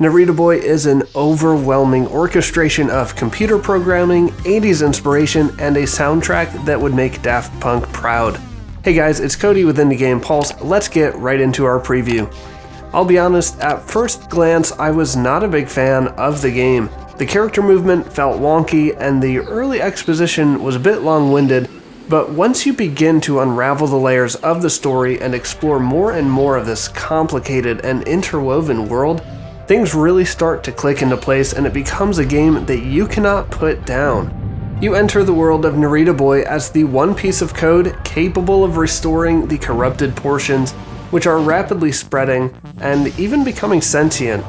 Narita Boy is an overwhelming orchestration of computer programming, 80s inspiration, and a soundtrack that would make Daft Punk proud. Hey guys, it's Cody with Indie Game Pulse. Let's get right into our preview. I'll be honest, at first glance, I was not a big fan of the game. The character movement felt wonky, and the early exposition was a bit long-winded, but once you begin to unravel the layers of the story and explore more and more of this complicated and interwoven world, things really start to click into place and it becomes a game that you cannot put down. You enter the world of Narita Boy as the one piece of code capable of restoring the corrupted portions, which are rapidly spreading and even becoming sentient.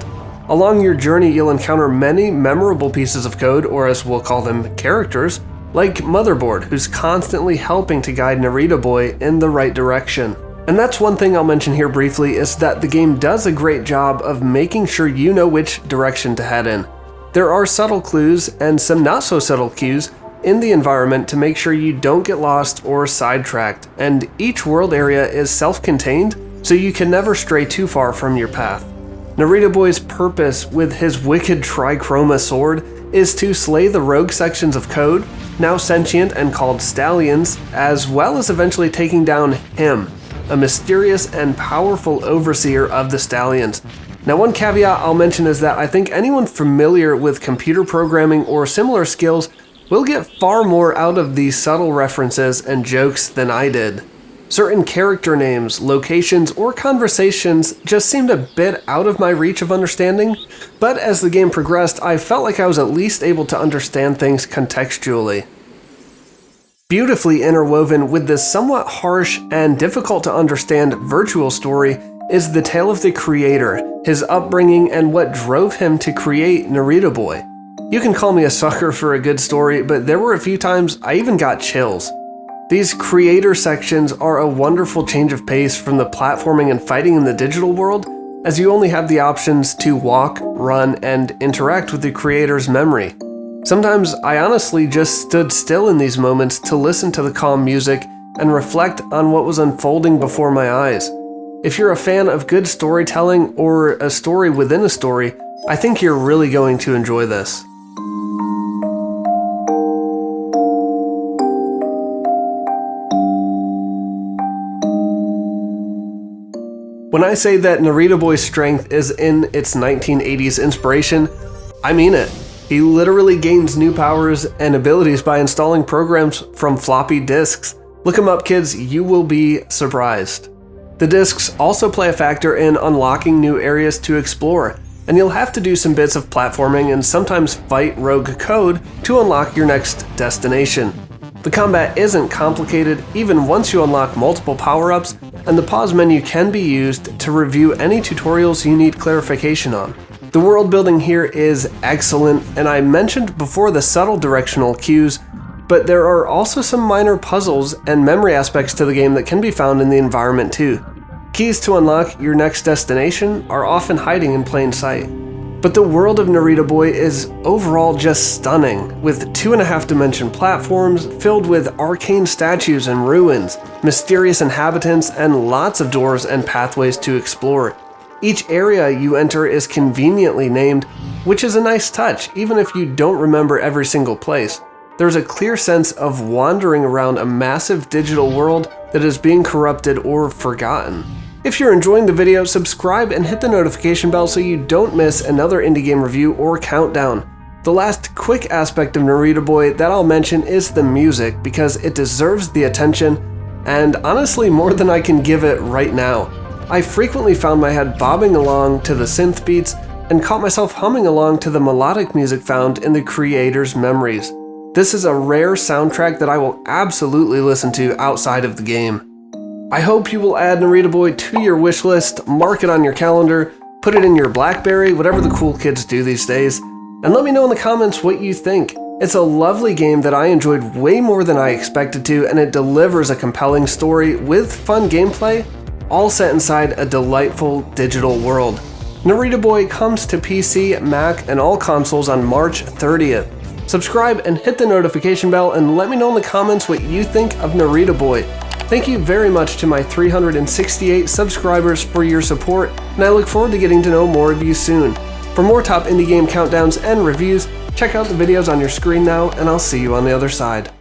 Along your journey, you'll encounter many memorable pieces of code, or as we'll call them, characters, like Motherboard, who's constantly helping to guide Narita Boy in the right direction. And that's one thing I'll mention here briefly, is that the game does a great job of making sure you know which direction to head in. There are subtle clues and some not so subtle cues in the environment to make sure you don't get lost or sidetracked, and each world area is self-contained, so you can never stray too far from your path. Narita Boy's purpose with his wicked trichroma sword is to slay the rogue sections of code, now sentient and called stallions, as well as eventually taking down him, a mysterious and powerful overseer of the stallions. Now, one caveat I'll mention is that I think anyone familiar with computer programming or similar skills will get far more out of these subtle references and jokes than I did. Certain character names, locations, or conversations just seemed a bit out of my reach of understanding, but as the game progressed, I felt like I was at least able to understand things contextually. Beautifully interwoven with this somewhat harsh and difficult to understand virtual story is the tale of the creator, his upbringing, and what drove him to create Narita Boy. You can call me a sucker for a good story, but there were a few times I even got chills. These creator sections are a wonderful change of pace from the platforming and fighting in the digital world, as you only have the options to walk, run, and interact with the creator's memory. Sometimes I honestly just stood still in these moments to listen to the calm music and reflect on what was unfolding before my eyes. If you're a fan of good storytelling or a story within a story, I think you're really going to enjoy this. When I say that Narita Boy's strength is in its 1980s inspiration, I mean it. He literally gains new powers and abilities by installing programs from floppy disks. Look him up, kids, you will be surprised. The disks also play a factor in unlocking new areas to explore, and you'll have to do some bits of platforming and sometimes fight rogue code to unlock your next destination. The combat isn't complicated even once you unlock multiple power-ups, and the pause menu can be used to review any tutorials you need clarification on. The world building here is excellent, and I mentioned before the subtle directional cues, but there are also some minor puzzles and memory aspects to the game that can be found in the environment too. Keys to unlock your next destination are often hiding in plain sight. But the world of Narita Boy is overall just stunning, with 2.5-dimension platforms filled with arcane statues and ruins, mysterious inhabitants, and lots of doors and pathways to explore. Each area you enter is conveniently named, which is a nice touch, even if you don't remember every single place. There's a clear sense of wandering around a massive digital world that is being corrupted or forgotten. If you're enjoying the video, subscribe and hit the notification bell so you don't miss another indie game review or countdown. The last quick aspect of Narita Boy that I'll mention is the music, because it deserves the attention, and honestly more than I can give it right now. I frequently found my head bobbing along to the synth beats and caught myself humming along to the melodic music found in the creator's memories. This is a rare soundtrack that I will absolutely listen to outside of the game. I hope you will add Narita Boy to your wishlist, mark it on your calendar, put it in your BlackBerry, whatever the cool kids do these days, and let me know in the comments what you think. It's a lovely game that I enjoyed way more than I expected to, and it delivers a compelling story with fun gameplay, all set inside a delightful digital world. Narita Boy comes to PC, Mac, and all consoles on March 30th. Subscribe and hit the notification bell, and let me know in the comments what you think of Narita Boy. Thank you very much to my 368 subscribers for your support, and I look forward to getting to know more of you soon. For more top indie game countdowns and reviews, check out the videos on your screen now, and I'll see you on the other side.